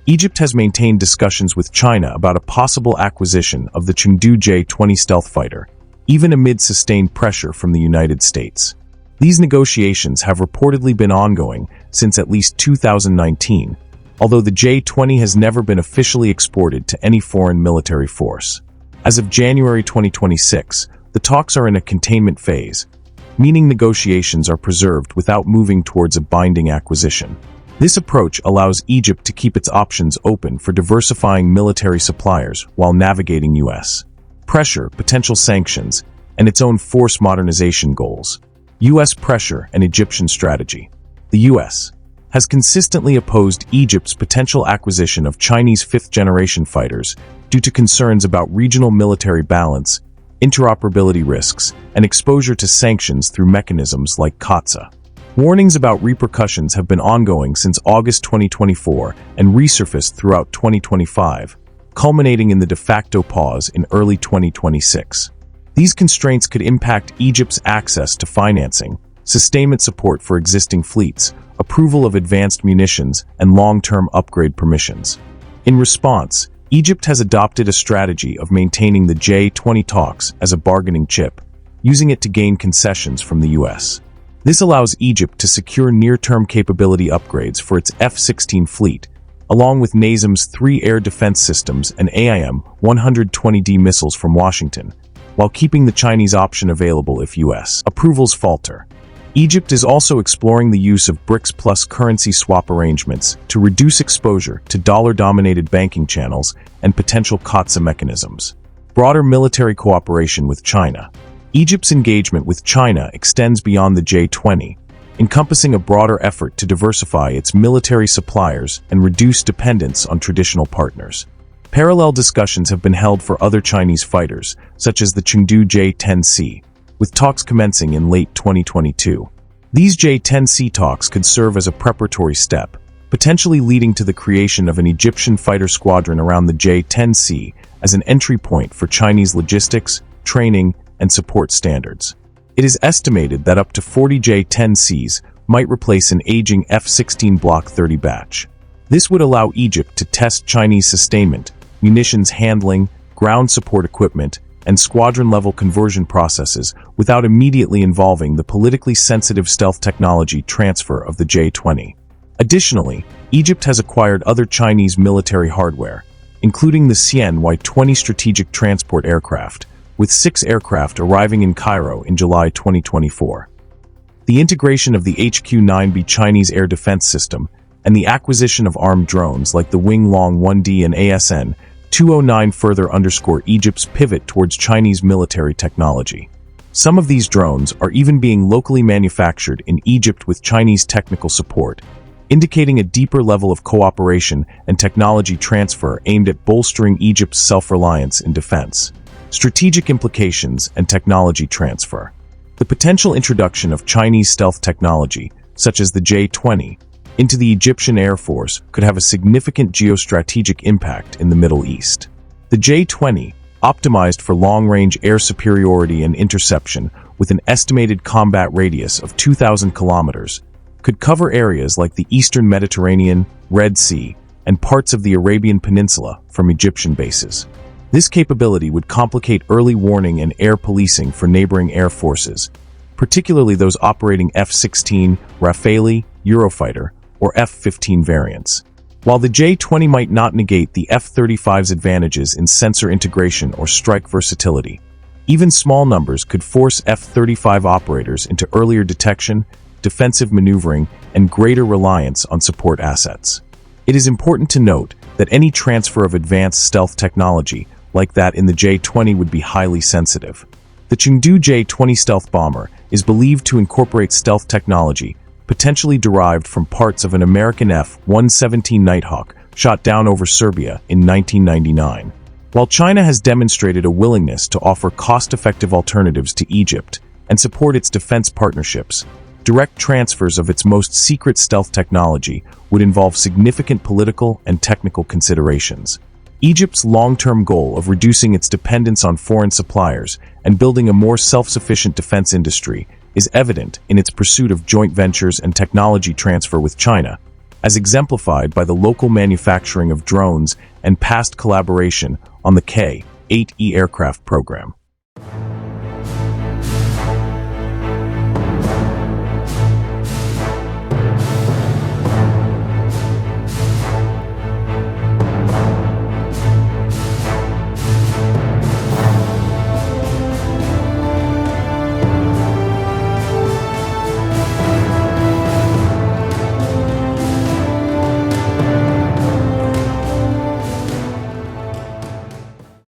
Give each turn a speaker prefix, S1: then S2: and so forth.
S1: Egypt has maintained discussions with China about a possible acquisition of the Chengdu J-20 stealth fighter, even amid sustained pressure from the United States. These negotiations have reportedly been ongoing since at least 2019, although the J-20 has never been officially exported to any foreign military force. As of January 2026, the talks are in a containment phase, meaning negotiations are preserved without moving towards a binding acquisition. This approach allows Egypt to keep its options open for diversifying military suppliers while navigating U.S. pressure, potential sanctions, and its own force modernization goals. U.S. pressure and Egyptian strategy. The U.S. has consistently opposed Egypt's potential acquisition of Chinese fifth-generation fighters due to concerns about regional military balance, interoperability risks, and exposure to sanctions through mechanisms like COTSA. Warnings about repercussions have been ongoing since August 2024 and resurfaced throughout 2025, culminating in the de facto pause in early 2026. These constraints could impact Egypt's access to financing, sustainment support for existing fleets, approval of advanced munitions, and long-term upgrade permissions. In response, Egypt has adopted a strategy of maintaining the J-20 talks as a bargaining chip, using it to gain concessions from the U.S. This allows Egypt to secure near-term capability upgrades for its F-16 fleet, along with NASAM's 3 air defense systems and AIM-120D missiles from Washington, while keeping the Chinese option available if U.S. approvals falter. Egypt is also exploring the use of BRICS plus currency swap arrangements to reduce exposure to dollar-dominated banking channels and potential COTSA mechanisms. Broader military cooperation with China. Egypt's engagement with China extends beyond the J-20, encompassing a broader effort to diversify its military suppliers and reduce dependence on traditional partners. Parallel discussions have been held for other Chinese fighters, such as the Chengdu J-10C, with talks commencing in late 2022. These J-10C talks could serve as a preparatory step, potentially leading to the creation of an Egyptian fighter squadron around the J-10C as an entry point for Chinese logistics, training, and support standards. It is estimated that up to 40 J-10Cs might replace an aging F-16 Block 30 batch. This would allow Egypt to test Chinese sustainment, munitions handling, ground support equipment, and squadron-level conversion processes without immediately involving the politically sensitive stealth technology transfer of the J-20. Additionally, Egypt has acquired other Chinese military hardware, including the CNY-20 strategic transport aircraft, with 6 aircraft arriving in Cairo in July 2024. The integration of the HQ-9B Chinese air defense system and the acquisition of armed drones like the Wing-Long 1D and ASN-209 further underscore Egypt's pivot towards Chinese military technology. Some of these drones are even being locally manufactured in Egypt with Chinese technical support, indicating a deeper level of cooperation and technology transfer aimed at bolstering Egypt's self-reliance in defense. Strategic implications and technology transfer. The potential introduction of Chinese stealth technology, such as the J-20, into the Egyptian Air Force could have a significant geostrategic impact in the Middle East. The J-20, optimized for long-range air superiority and interception with an estimated combat radius of 2,000 kilometers, could cover areas like the Eastern Mediterranean, Red Sea, and parts of the Arabian Peninsula from Egyptian bases. This capability would complicate early warning and air policing for neighboring air forces, particularly those operating F-16, Rafale, Eurofighter, or F-15 variants. While the J-20 might not negate the F-35's advantages in sensor integration or strike versatility, even small numbers could force F-35 operators into earlier detection, defensive maneuvering, and greater reliance on support assets. It is important to note that any transfer of advanced stealth technology like that in the J-20 would be highly sensitive. The Chengdu J-20 stealth bomber is believed to incorporate stealth technology, potentially derived from parts of an American F-117 Nighthawk shot down over Serbia in 1999. While China has demonstrated a willingness to offer cost-effective alternatives to Egypt and support its defense partnerships, direct transfers of its most secret stealth technology would involve significant political and technical considerations. Egypt's long-term goal of reducing its dependence on foreign suppliers and building a more self-sufficient defense industry is evident in its pursuit of joint ventures and technology transfer with China, as exemplified by the local manufacturing of drones and past collaboration on the K-8E aircraft program.